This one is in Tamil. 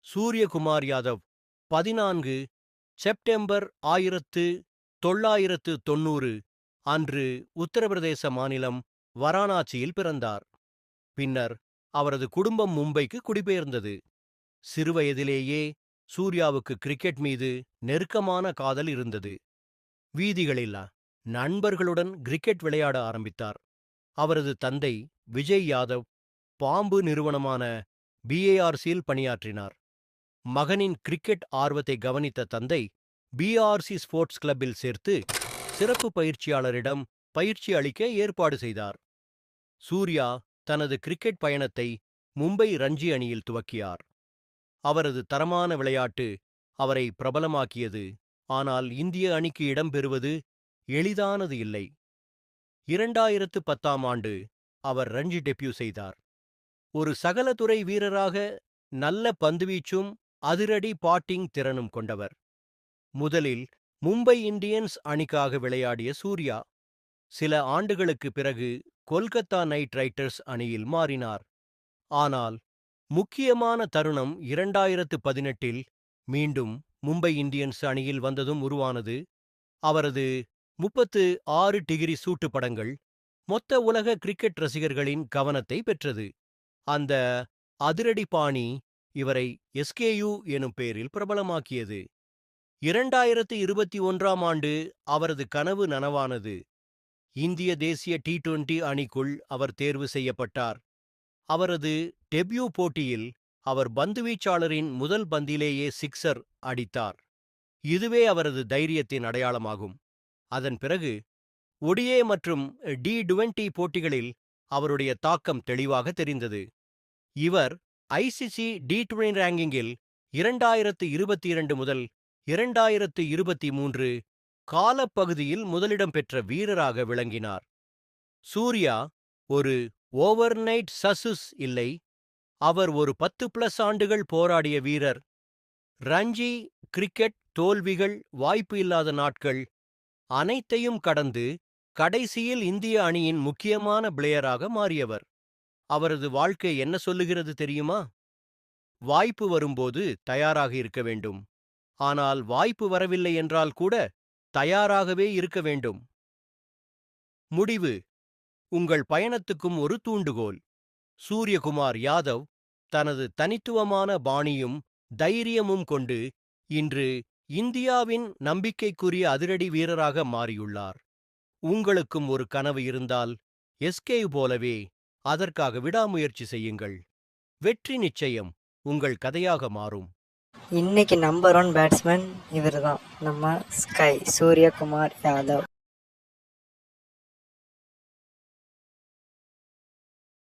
சூரியகுமார் யாதவ் 14 செப்டம்பர் 1990 அன்று உத்தரப்பிரதேச மாநிலம் வாரணாசியில் பிறந்தார். பின்னர் அவரது குடும்பம் மும்பைக்கு குடிபெயர்ந்தது. சிறுவயதிலேயே சூர்யாவுக்கு கிரிக்கெட் மீது நெருக்கமான காதல் இருந்தது. வீதிகளில் நண்பர்களுடன் கிரிக்கெட் விளையாட ஆரம்பித்தார். அவரது தந்தை விஜய் யாதவ் பாம்பு நிறுவனமான பிஏஆர்சியில் பணியாற்றினார். மகனின் கிரிக்கெட் ஆர்வத்தை கவனித்த தந்தை பிஆர்சி ஸ்போர்ட்ஸ் கிளப்பில் சேர்த்து சிறப்பு பயிற்சியாளரிடம் பயிற்சி அளிக்க ஏற்பாடு செய்தார். சூர்யா தனது கிரிக்கெட் பயணத்தை மும்பை ரஞ்சி அணியில் துவக்கியார். அவரது தரமான விளையாட்டு அவரை பிரபலமாக்கியது. ஆனால் இந்திய அணிக்கு இடம் பெறுவது எளிதானது இல்லை. 2010ஆம் ஆண்டு அவர் ரஞ்சி டெபியூ செய்தார். ஒரு சகலதுறை வீரராக நல்ல பந்துவீச்சும் அதிரடி பாட்டிங் திறனும் கொண்டவர். முதலில் மும்பை இந்தியன்ஸ் அணிக்காக விளையாடிய சூர்யா சில ஆண்டுகளுக்கு பிறகு கொல்கத்தா நைட் ரைடர்ஸ் அணியில் மாறினார். ஆனால் முக்கியமான தருணம் 2018இல் மீண்டும் மும்பை இந்தியன்ஸ் அணியில் வந்ததும் உருவானது. அவரது 36 டிகிரி சூட்டு படங்கள் மொத்த உலக கிரிக்கெட் ரசிகர்களின் கவனத்தை பெற்றது. அந்த அதிரடி பாணி இவரை எஸ்கேயு எனும் பெயரில் பிரபலமாக்கியது. 2021ஆம் ஆண்டு அவரது கனவு நனவானது. இந்திய தேசிய டி20 அணிக்குள் அவர் தேர்வு செய்யப்பட்டார். அவரது டெபியூ போட்டியில் அவர் பந்துவீச்சாளரின் முதல் பந்திலேயே சிக்சர் அடித்தார். இதுவே அவரது தைரியத்தின் அடையாளமாகும். அதன் பிறகு ஒடிஏ மற்றும் டி20 போட்டிகளில் அவருடைய தாக்கம் தெளிவாக தெரிந்தது. இவர் ஐசிசி டி20 ரேங்கிங்கில் 2022 முதல் 2023 காலப்பகுதியில் முதலிடம் பெற்ற வீரராக விளங்கினார். சூர்யா ஒரு ஓவர்நைட் சக்சஸ் இல்லை. அவர் ஒரு 10+ ஆண்டுகள் போராடிய வீரர். ரஞ்சி கிரிக்கெட் தோல்விகள், வாய்ப்பு இல்லாத நாட்கள் அனைத்தையும் கடந்து கடைசியில் இந்திய அணியின் முக்கியமான பிளேயராக மாறியவர். அவரது வாழ்க்கை என்ன சொல்லுகிறது தெரியுமா? வாய்ப்பு வரும்போது தயாராக இருக்க வேண்டும். ஆனால் வாய்ப்பு வரவில்லை என்றால் கூட தயாராகவே இருக்க வேண்டும். முடிவு உங்கள் பயணத்துக்கும் ஒரு தூண்டுகோல். சூரியகுமார் யாதவ் தனது தனித்துவமான பாணியும் தைரியமும் கொண்டு இன்று இந்தியாவின் நம்பிக்கைக்குரிய அதிரடி வீரராக மாறியுள்ளார். உங்களுக்கும் ஒரு கனவு இருந்தால் எஸ்கே போலவே அதற்காக விடாமுயற்சி செய்யுங்கள். வெற்றி நிச்சயம் உங்கள் கதையாக மாறும். இன்னைக்கு நம்பர் 1 பேட்ஸ்மேன் இவர்தான், நம்ம ஸ்கை சூரியகுமார் யாதவ்.